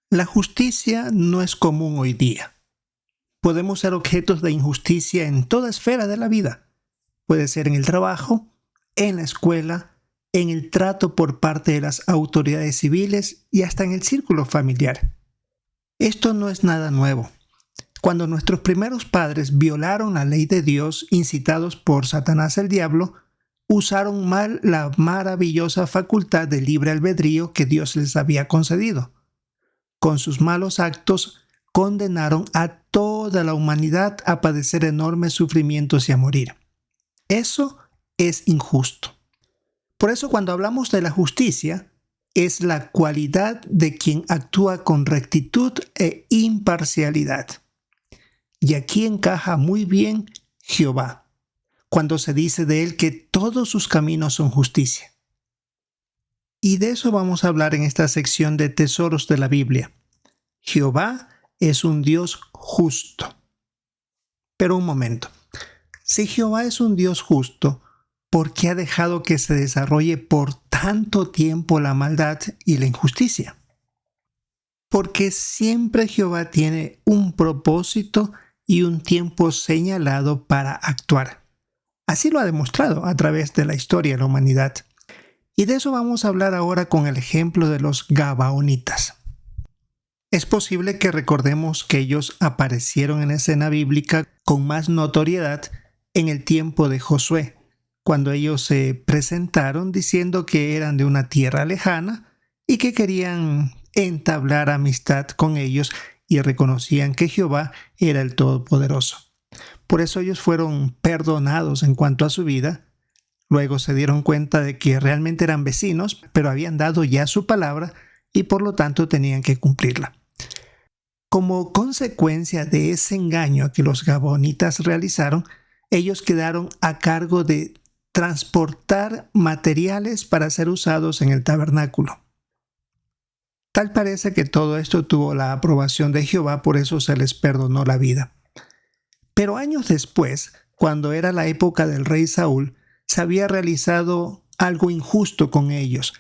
La justicia no es común hoy día. Podemos ser objetos de injusticia en toda esfera de la vida. Puede ser en el trabajo, en la escuela, en el trato por parte de las autoridades civiles y hasta en el círculo familiar. Esto no es nada nuevo. Cuando nuestros primeros padres violaron la ley de Dios, incitados por Satanás el diablo, usaron mal la maravillosa facultad de libre albedrío que Dios les había concedido. Con sus malos actos, condenaron a toda la humanidad a padecer enormes sufrimientos y a morir. Eso es injusto. Por eso, cuando hablamos de la justicia, es la cualidad de quien actúa con rectitud e imparcialidad. Y aquí encaja muy bien Jehová, cuando se dice de él que todos sus caminos son justicia. Y de eso vamos a hablar en esta sección de Tesoros de la Biblia. Jehová es un Dios justo. Pero un momento. Si Jehová es un Dios justo, ¿por qué ha dejado que se desarrolle por tanto tiempo la maldad y la injusticia? Porque siempre Jehová tiene un propósito y un tiempo señalado para actuar. Así lo ha demostrado a través de la historia de la humanidad. Y de eso vamos a hablar ahora con el ejemplo de los Gabaonitas. Es posible que recordemos que ellos aparecieron en escena bíblica con más notoriedad en el tiempo de Josué, cuando ellos se presentaron diciendo que eran de una tierra lejana y que querían entablar amistad con ellos y reconocían que Jehová era el Todopoderoso. Por eso ellos fueron perdonados en cuanto a su vida. Luego se dieron cuenta de que realmente eran vecinos, pero habían dado ya su palabra y por lo tanto tenían que cumplirla. Como consecuencia de ese engaño que los Gabaonitas realizaron, ellos quedaron a cargo de transportar materiales para ser usados en el tabernáculo. Tal parece que todo esto tuvo la aprobación de Jehová, por eso se les perdonó la vida. Pero años después, cuando era la época del rey Saúl, se había realizado algo injusto con ellos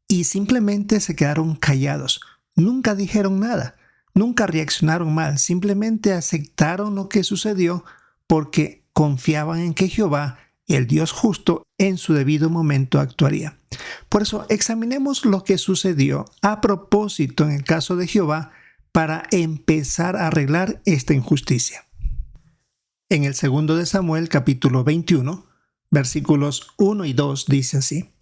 y simplemente se quedaron callados. Nunca dijeron nada, nunca reaccionaron mal, simplemente aceptaron lo que sucedió porque confiaban en que Jehová, el Dios justo, en su debido momento actuaría. Por eso examinemos lo que sucedió a propósito en el caso de Jehová para empezar a arreglar esta injusticia. En el 2 de Samuel, capítulo 21, versículos 1 y 2 dice así: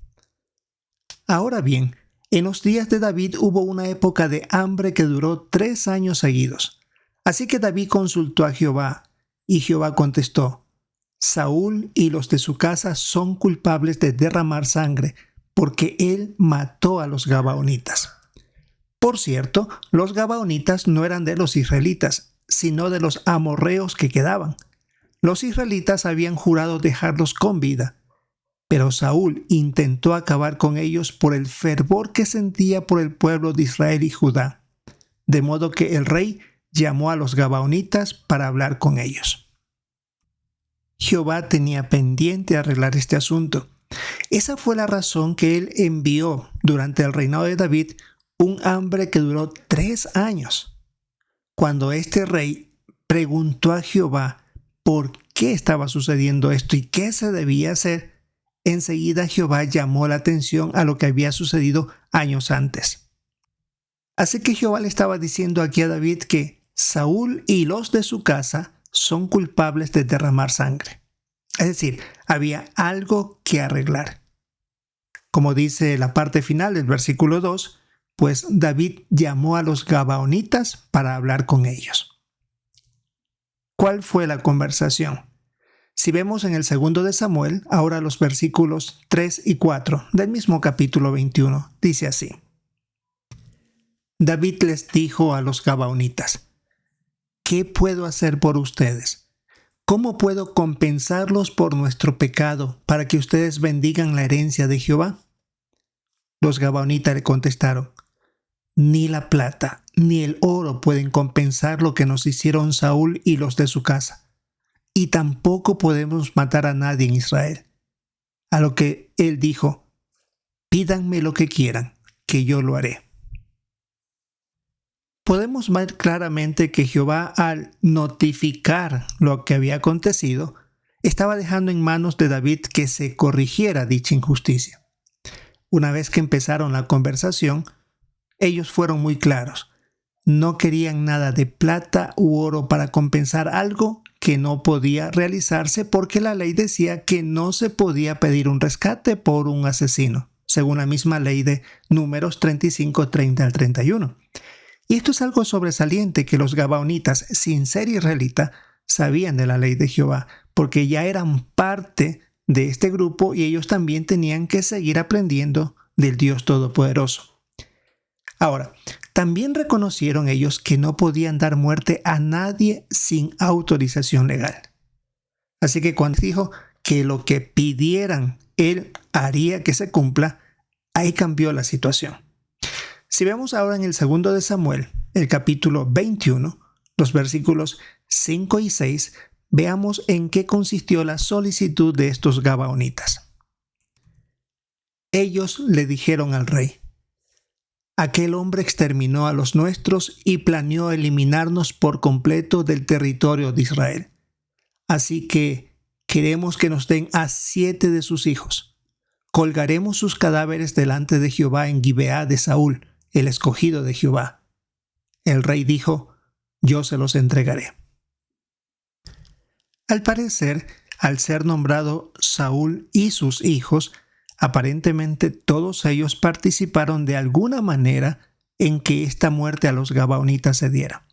Ahora bien, en los días de David hubo una época de hambre que duró 3 años seguidos. Así que David consultó a Jehová, y Jehová contestó: Saúl y los de su casa son culpables de derramar sangre, porque él mató a los Gabaonitas. Por cierto, los Gabaonitas no eran de los israelitas, sino de los amorreos que quedaban. Los israelitas habían jurado dejarlos con vida, pero Saúl intentó acabar con ellos por el fervor que sentía por el pueblo de Israel y Judá, de modo que el rey llamó a los Gabaonitas para hablar con ellos. Jehová tenía pendiente arreglar este asunto. Esa fue la razón que él envió durante el reinado de David un hambre que duró 3 años. Cuando este rey preguntó a Jehová por qué estaba sucediendo esto y qué se debía hacer, enseguida Jehová llamó la atención a lo que había sucedido años antes. Así que Jehová le estaba diciendo aquí a David que Saúl y los de su casa son culpables de derramar sangre. Es decir, había algo que arreglar. Como dice la parte final del versículo 2, pues David llamó a los Gabaonitas para hablar con ellos. ¿Cuál fue la conversación? Si vemos en el 2 de Samuel, ahora los versículos 3 y 4 del mismo capítulo 21, dice así: David les dijo a los Gabaonitas: ¿Qué puedo hacer por ustedes? ¿Cómo puedo compensarlos por nuestro pecado para que ustedes bendigan la herencia de Jehová? Los Gabaonitas le contestaron: Ni la plata ni el oro pueden compensar lo que nos hicieron Saúl y los de su casa, y tampoco podemos matar a nadie en Israel. A lo que él dijo: Pídanme lo que quieran, que yo lo haré. podemos ver claramente que Jehová, al notificar lo que había acontecido, estaba dejando en manos de David que se corrigiera dicha injusticia. Una vez que empezaron la conversación, ellos fueron muy claros. No querían nada de plata u oro para compensar algo que no podía realizarse, porque la ley decía que no se podía pedir un rescate por un asesino, según la misma ley de Números 35, 30 al 31. Y esto es algo sobresaliente, que los gabaonitas, sin ser israelita, sabían de la ley de Jehová, porque ya eran parte de este grupo y ellos también tenían que seguir aprendiendo del Dios Todopoderoso. Ahora, también reconocieron ellos que no podían dar muerte a nadie sin autorización legal. Así que cuando dijo que lo que pidieran él haría que se cumpla, ahí cambió la situación. Si vemos ahora en el 2 de Samuel, el capítulo 21, los versículos 5 y 6, veamos en qué consistió la solicitud de estos gabaonitas. Ellos le dijeron al rey: aquel hombre exterminó a los nuestros y planeó eliminarnos por completo del territorio de Israel. Así que queremos que nos den a 7 de sus hijos. Colgaremos sus cadáveres delante de Jehová en Gibeá de Saúl, el escogido de Jehová. El rey dijo: yo se los entregaré. Al parecer, al ser nombrado Saúl y sus hijos, aparentemente todos ellos participaron de alguna manera en que esta muerte a los gabaonitas se diera.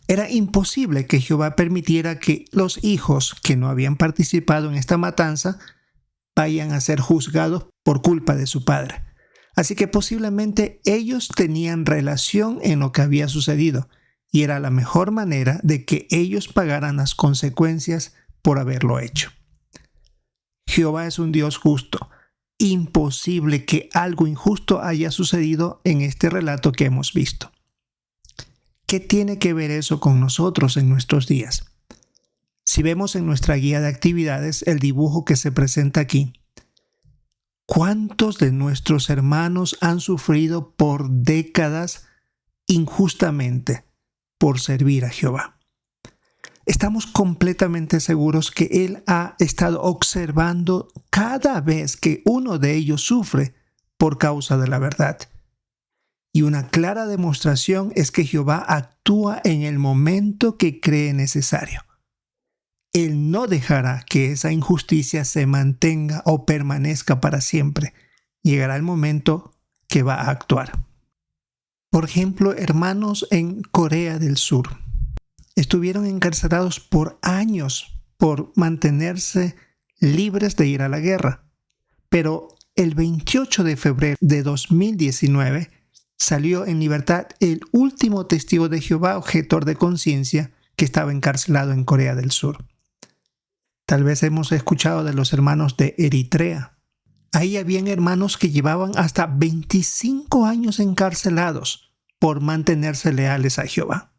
Era imposible que Jehová permitiera que los hijos que no habían participado en esta matanza vayan a ser juzgados por culpa de su padre. Así que posiblemente ellos tenían relación en lo que había sucedido, y era la mejor manera de que ellos pagaran las consecuencias por haberlo hecho. Jehová es un Dios justo. Imposible que algo injusto haya sucedido en este relato que hemos visto. ¿Qué tiene que ver eso con nosotros en nuestros días? Si vemos en nuestra guía de actividades el dibujo que se presenta aquí, ¿cuántos de nuestros hermanos han sufrido por décadas injustamente por servir a Jehová? Estamos completamente seguros que Él ha estado observando cada vez que uno de ellos sufre por causa de la verdad. Y una clara demostración es que Jehová actúa en el momento que cree necesario. Él no dejará que esa injusticia se mantenga o permanezca para siempre. Llegará el momento que va a actuar. Por ejemplo, hermanos en Corea del Sur estuvieron encarcelados por años por mantenerse libres de ir a la guerra. Pero el 28 de febrero de 2019 salió en libertad el último testigo de Jehová, objetor de conciencia, que estaba encarcelado en Corea del Sur. Tal vez hemos escuchado de los hermanos de Eritrea. Ahí habían hermanos que llevaban hasta 25 años encarcelados por mantenerse leales a Jehová.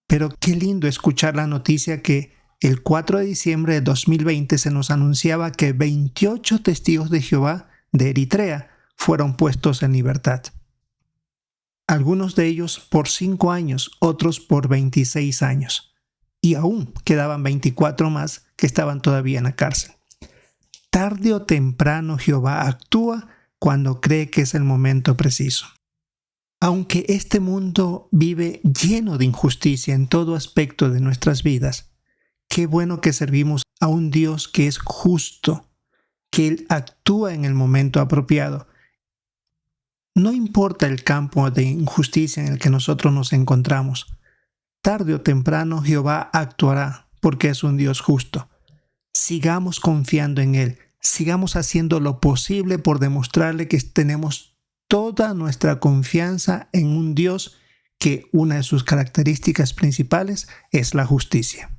Pero qué lindo escuchar la noticia que el 4 de diciembre de 2020 se nos anunciaba que 28 testigos de Jehová de Eritrea fueron puestos en libertad. Algunos de ellos por 5 años, otros por 26 años. Y aún quedaban 24 más que estaban todavía en la cárcel. Tarde o temprano Jehová actúa cuando cree que es el momento preciso. Aunque este mundo vive lleno de injusticia en todo aspecto de nuestras vidas, qué bueno que servimos a un Dios que es justo, que Él actúa en el momento apropiado. No importa el campo de injusticia en el que nosotros nos encontramos, tarde o temprano Jehová actuará porque es un Dios justo. Sigamos confiando en Él, sigamos haciendo lo posible por demostrarle que tenemos toda nuestra confianza en un Dios que una de sus características principales es la justicia.